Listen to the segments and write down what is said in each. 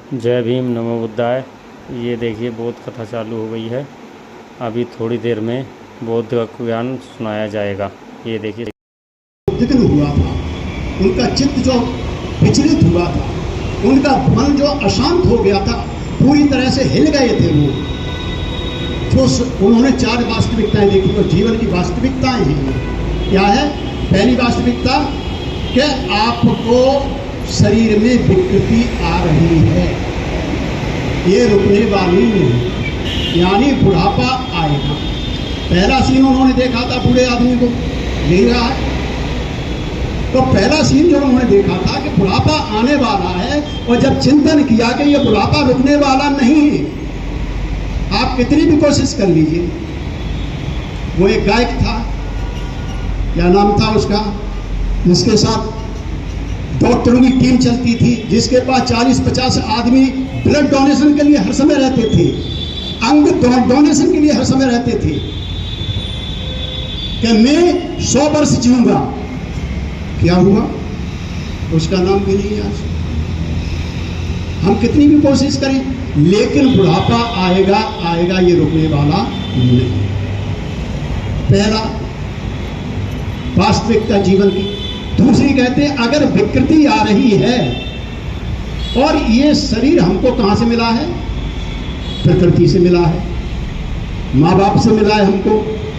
जय भीम नमो बुद्धाय। ये देखिए बौद्ध कथा चालू हो गई है। अभी थोड़ी देर में बौद्ध का ज्ञान सुनाया जाएगा। ये देखिए उद्विग्न हुआ था, उनका चित्त जो विचलित हुआ था, उनका मन जो अशांत हो गया था, पूरी तरह से हिल गए थे वो। जो उन्होंने 4 वास्तविकताएं देखी, वो जीवन की वास्तविकताएं हैं। क्या है? पहली वास्तविकता कि आपको शरीर में विकृति आ रही है, ये रुकने वाली नहीं, यानी बुढ़ापा आएगा। पहला सीन उन्होंने देखा था बूढ़े आदमी को, यही रहा है। तो पहला सीन जो उन्होंने देखा था कि बुढ़ापा आने वाला है, और जब चिंतन किया कि ये बुढ़ापा रुकने वाला नहीं है, आप कितनी भी कोशिश कर लीजिए। वो एक गायक था, क्या नाम था उसका, जिसके साथ डॉक्टरों की टीम चलती थी, जिसके पास 40-50 आदमी ब्लड डोनेशन के लिए हर समय रहते थे, अंग डोनेशन के लिए हर समय रहते थे कि मैं 100 वर्ष जीऊंगा। क्या हुआ? उसका नाम भी नहीं आज। हम कितनी भी कोशिश करें, लेकिन बुढ़ापा आएगा आएगा, ये रुकने वाला नहीं। पहला वास्तविकता जीवन की। दूसरी कहते हैं अगर विकृति आ रही है, और ये शरीर हमको कहां से मिला है? प्रकृति से मिला है, माँ बाप से मिला है हमको।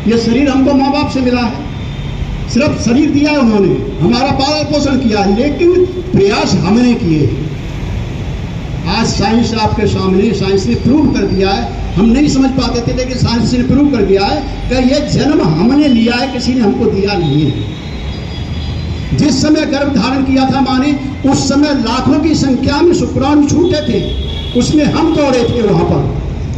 ये शरीर हमको माँ बाप से मिला है, सिर्फ शरीर दिया है उन्होंने, हमारा पालन पोषण किया, लेकिन प्रयास हमने किए हैं। आज साइंस आपके सामने, साइंस ने प्रूव कर दिया है, हम नहीं समझ पाते थे, लेकिन साइंस ने प्रूव कर दिया है कि यह जन्म हमने लिया है, किसी ने हमको दिया नहीं है। जिस समय गर्भ धारण किया था माँ ने, उस समय लाखों की संख्या में शुक्राणु छूटे थे, उसमें हम दौड़े थे, वहां पर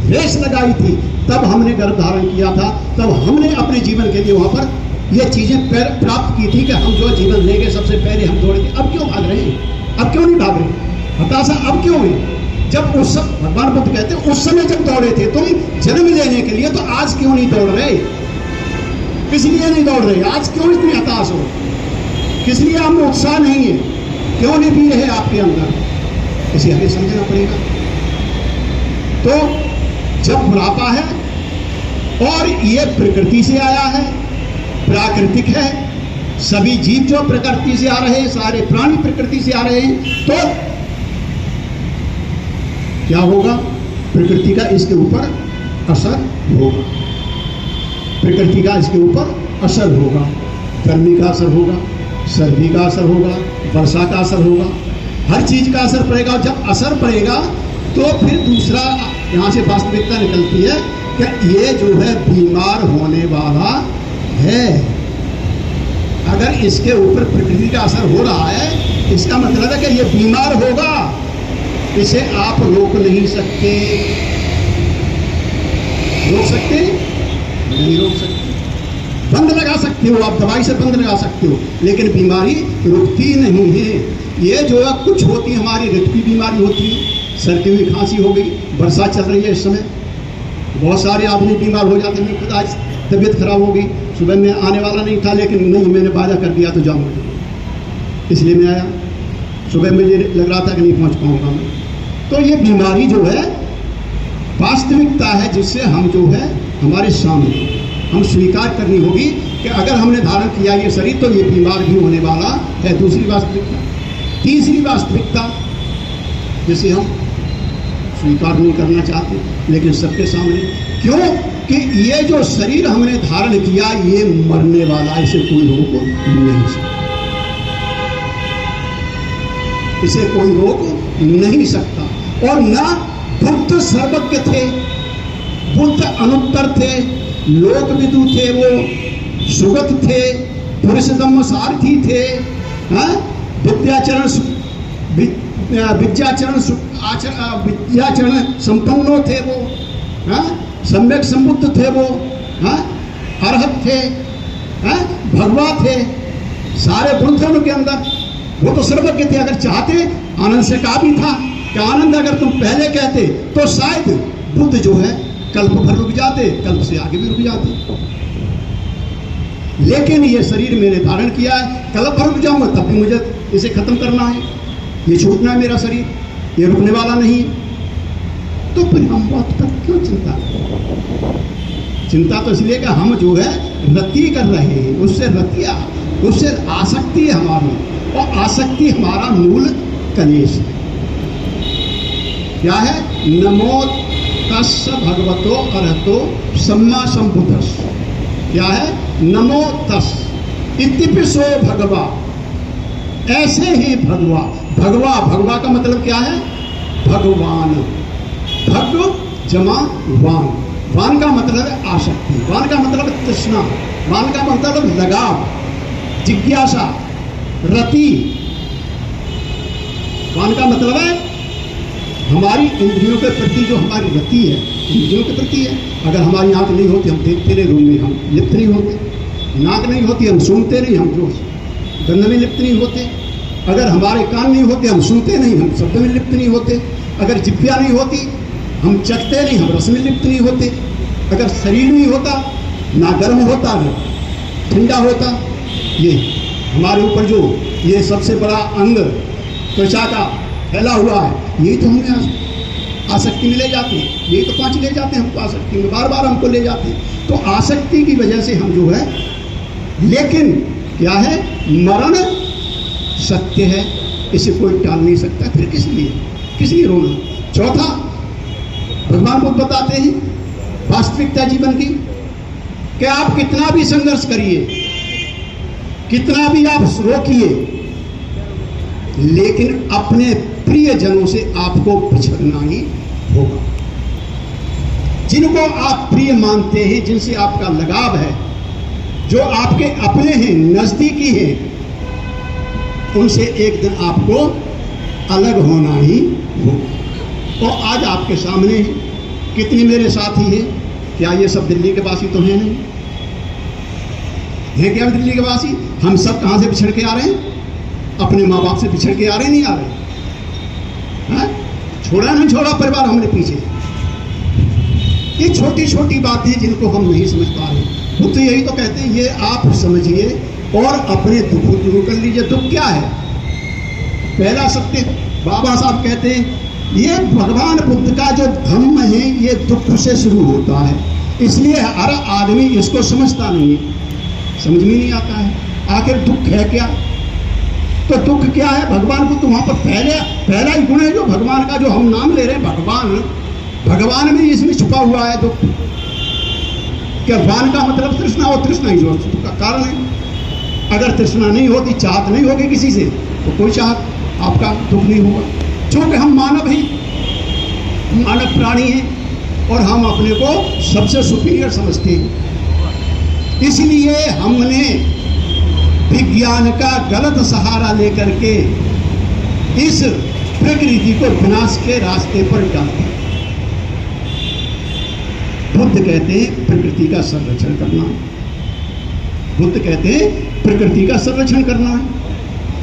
रेस लगाई थी, तब हमने गर्भ धारण किया था, तब हमने अपने जीवन के लिए वहां पर यह चीजें प्राप्त की थी कि हम जो जीवन लेंगे सबसे पहले हम दौड़े थे। अब क्यों भाग रहे हैं? अब क्यों नहीं भाग रहे? हताशा अब क्यों है? जब उस भगवान बुद्ध कहते हैं उस समय जब दौड़े थे तुम जन्म लेने के लिए, तो आज क्यों नहीं दौड़ रहे? किस लिए नहीं दौड़ रहे? आज क्यों इतनी हताश हो? किस लिए आप में उत्साह नहीं है? क्यों नहीं भी है आपके अंदर? इसे हमें समझना पड़ेगा। तो जब बुढ़ापा है, और ये प्रकृति से आया है, प्राकृतिक है, सभी जीव जो प्रकृति से आ रहे हैं, सारे प्राणी प्रकृति से आ रहे हैं, तो क्या होगा? प्रकृति का इसके ऊपर असर होगा, प्रकृति का इसके ऊपर असर होगा। गर्मी का असर होगा, सर्दी का असर होगा, वर्षा का असर होगा, हर चीज का असर पड़ेगा। और जब असर पड़ेगा तो फिर दूसरा यहाँ से वास्तविकता निकलती है कि ये जो है बीमार होने वाला है। अगर इसके ऊपर प्रकृति का असर हो रहा है, इसका मतलब है कि ये बीमार होगा, इसे आप रोक नहीं सकते। रोक सकते? नहीं रोक सकते। बंद लगा सकते हो, आप दवाई से बंद लगा सकते हो, लेकिन बीमारी रुकती नहीं है। ये जो है कुछ होती है, हमारी ऋतु की बीमारी होती है, सर्दी हुई, खांसी हो गई, बरसात चल रही है इस समय, बहुत सारे आदमी बीमार हो जाते हैं। खुद आज तबीयत खराब हो गई, सुबह में आने वाला नहीं था, लेकिन नहीं, मैंने वादा कर दिया तो जाऊँगा, इसलिए मैं आया। सुबह मुझे लग रहा था कि नहीं पहुँच पाऊँगा मैं। तो ये बीमारी जो है वास्तविकता है, जिससे हम जो है हमारे सामने हम स्वीकार करनी होगी कि अगर हमने धारण किया ये शरीर, तो ये बीमार भी होने वाला है। दूसरी वास्तविकता। तीसरी वास्तविकता जिसे हम स्वीकार नहीं करना चाहते, लेकिन सबके सामने, क्यों कि ये जो शरीर हमने धारण किया ये मरने वाला, इसे कोई रोक नहीं सकता, इसे कोई रोक नहीं सकता। और ना बुद्ध सर्वज्ञ थे, बुद्ध अनुत्तर थे, लोकविदु थे, वो सुगत थे, पुरुषोत्तम सारथी थे, विद्याचरण संपन्नो थे वो, सम्यक संबुद्ध थे वो, अरहत थे, भगवा थे, सारे गुण थे उनके अंदर। वो तो सर्वज्ञ थे। अगर चाहते आनंद से कहा भी था कि आनंद अगर तुम पहले कहते तो शायद बुद्ध जो है कल्प भर रुक जाते, कल्प से आगे भी रुक जाते। लेकिन ये शरीर मैंने धारण किया है, कल्प भर रुक जाऊंगा तब भी मुझे इसे खत्म करना है, ये छूटना है मेरा शरीर। ये रुकने वाला नहीं है। तो फिर हम मौत पर क्यों चिंता करें? चिंता तो इसलिए कि हम जो है रति कर रहे हैं, उससे रतिया, उससे आसक्ति है हमारी, और आसक्ति हमारा मूल कलेश है। क्या है? नमो तस् भगवतो अरहतो सम्मा संबुद्धस्। क्या है? नमो तस् इत्यपि सो भगवा, ऐसे ही भगवा। भगवा, भगवा का मतलब क्या है? भगवान। भग जमा वान, वान का मतलब है आसक्ति, वान का मतलब है तृष्णा, वान का मतलब लगाव, जिज्ञासा, रति। वान का मतलब है हमारी इंद्रियों के प्रति जो हमारी रति है, इंद्रियों के प्रति है। अगर हमारी आंख नहीं होती हम देखते नहीं, रूम में हम लिप्त नहीं होते। नाक नहीं होती हम सूंघते नहीं, हम जो गंध में लिप्त नहीं होते। अगर हमारे कान नहीं होते हम सुनते नहीं, हम शब्द में लिप्त नहीं होते। अगर जिह्वा नहीं होती हम चखते नहीं, हम रस में लिप्त नहीं होते। अगर शरीर नहीं होता, ना गर्म होता ना ठंडा होता, ये हमारे ऊपर जो ये सबसे बड़ा अंग त्वचा का फैला हुआ है, यही तो हमें आसक्ति में ले जाते हैं। यही तो 5 ले जाते हैं हमको आसक्ति में, बार बार हमको ले जाते हैं। तो आसक्ति की वजह से हम जो है, लेकिन क्या है? मरण सत्य है, इसे कोई टाल नहीं सकता। फिर किस लिए रोना? चौथा, भगवान बुद्ध बताते हैं वास्तविकता जीवन की, कि आप कितना भी संघर्ष करिए, कितना भी आप रोकिए, लेकिन अपने प्रियजनों से आपको बिछड़ना ही होगा। जिनको आप प्रिय मानते हैं, जिनसे आपका लगाव है, जो आपके अपने हैं, नजदीकी हैं, उनसे एक दिन आपको अलग होना ही होगा। तो आज आपके सामने है, कितने मेरे साथी हैं? क्या ये सब दिल्ली के वासी तो हैं नहीं? हैं क्या दिल्ली के वासी? हम सब कहां से बिछड़ के आ रहे हैं? अपने माँ बाप से बिछड़ के आ रहे नहीं आ रहे? छोड़ा नहीं छोड़ा परिवार हमने पीछे। ये छोटी छोटी बातें जिनको हम नहीं समझ पा रहे। बुद्ध तो यही तो कहते हैं, ये आप समझिए और अपने दुख दूर कर लीजिए। दुख क्या है? पहला सत्य बाबा साहब कहते हैं, ये भगवान बुद्ध का जो धम्म है ये दुख से शुरू होता है, इसलिए हर आदमी इसको समझता नहीं है, समझ में नहीं आता है आखिर दुख है क्या। तो दुख क्या है? भगवान बुद्ध वहां पर पहला ही गुण है जो भगवान का, जो हम नाम ले रहे हैं भगवान में इसमें छुपा हुआ है दुख। क्या वान का मतलब तृष्णा, और तृष्णा ही जो दुख का कारण है। अगर तृष्णा नहीं होती, चाहत नहीं होगी किसी से, तो कोई चाहत आपका दुख नहीं होगा। क्योंकि हम मानव ही, मानव प्राणी हैं और हम अपने को सबसे सुपीरियर समझते हैं। इसलिए हमने विज्ञान का गलत सहारा लेकर के इस प्रकृति को विनाश के रास्ते पर डाल दिया। बुद्ध कहते हैं प्रकृति का संरक्षण करना, बुद्ध कहते हैं प्रकृति का संरक्षण करना है,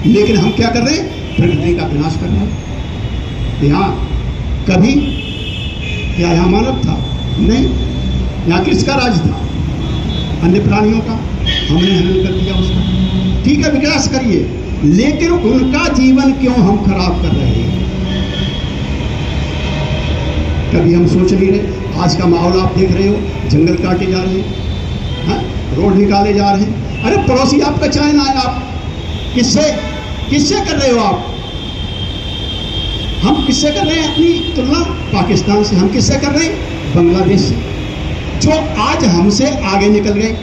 लेकिन हम क्या कर रहे हैं? प्रकृति का विनाश कर रहे हैं। यहाँ कभी क्या यहाँ मानव था? नहीं। यहाँ किसका राज था? अन्य प्राणियों का। हमने हनन कर दिया उसका। ठीक है, विकास करिए, लेकिन उनका जीवन क्यों हम खराब कर रहे हैं? कभी हम सोच नहीं रहे? आज का माहौल आप देख रहे हो, जंगल काटे जा रहे हैं, रोड निकाले जा रहे हैं। अरे पड़ोसी आपका चाइना है, आप किससे कर रहे हो? आप हम किससे कर रहे हैं अपनी तुलना? पाकिस्तान से। हम किससे कर रहे हैं? बांग्लादेश से, जो आज हमसे आगे निकल गए,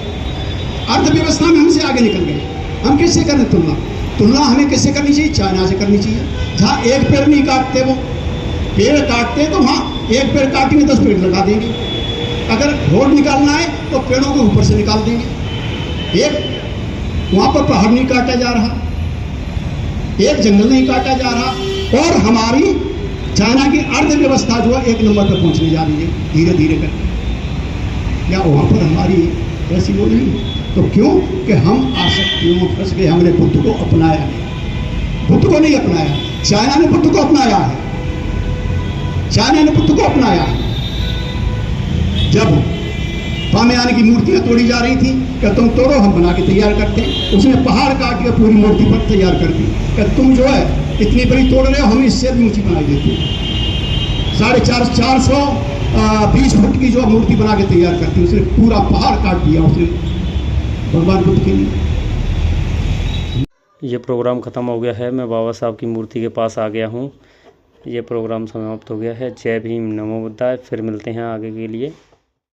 अर्थव्यवस्था में हमसे आगे निकल गए। हम किससे करें तुलना हमें किससे करनी चाहिए? चाइना से करनी चाहिए। जहाँ एक पेड़ नहीं काटते, वो पेड़ काटते तो वहाँ एक पेड़ काटेंगे 10 पेड़ लगा देंगे। अगर रोड निकालना है तो पेड़ों को ऊपर से निकाल देंगे। एक वहाँ पर पहाड़ नहीं काटा जा रहा, एक जंगल नहीं काटा जा रहा, और हमारी चाइना की अर्थव्यवस्था जो है 1 नंबर पर पहुँचने जा रही है धीरे धीरे करके। क्या वहाँ पर हमारी ऐसी वो नहीं? तो क्यों कि हम आसक्तियों में फंस गए। हमने बुद्ध को अपनाया नहीं, बुद्ध को नहीं अपनाया, चाइना ने बुद्ध को अपनाया है। चाइना ने बुद्ध को अपनाया है। जब पामयान की मूर्तियां तोड़ी जा रही थी, क्या तुम तोड़ो, हम बना के तैयार करते हैं। उसने पहाड़ काट के पूरी मूर्ति पर तैयार कर दी। क्या तुम जो है इतनी बड़ी तोड़ रहे हो, हम इससे भी ऊंची बना देते हैं। 450 फुट की जो मूर्ति बना के तैयार करती है, उसने पूरा पहाड़ काट दिया उसने भगवान बुद्ध के लिए। ये प्रोग्राम ख़त्म हो गया है। मैं बाबा साहब की मूर्ति के पास आ गया हूँ। ये प्रोग्राम समाप्त हो गया है। जय भीम, नमो बुद्धाय। फिर मिलते हैं आगे के लिए।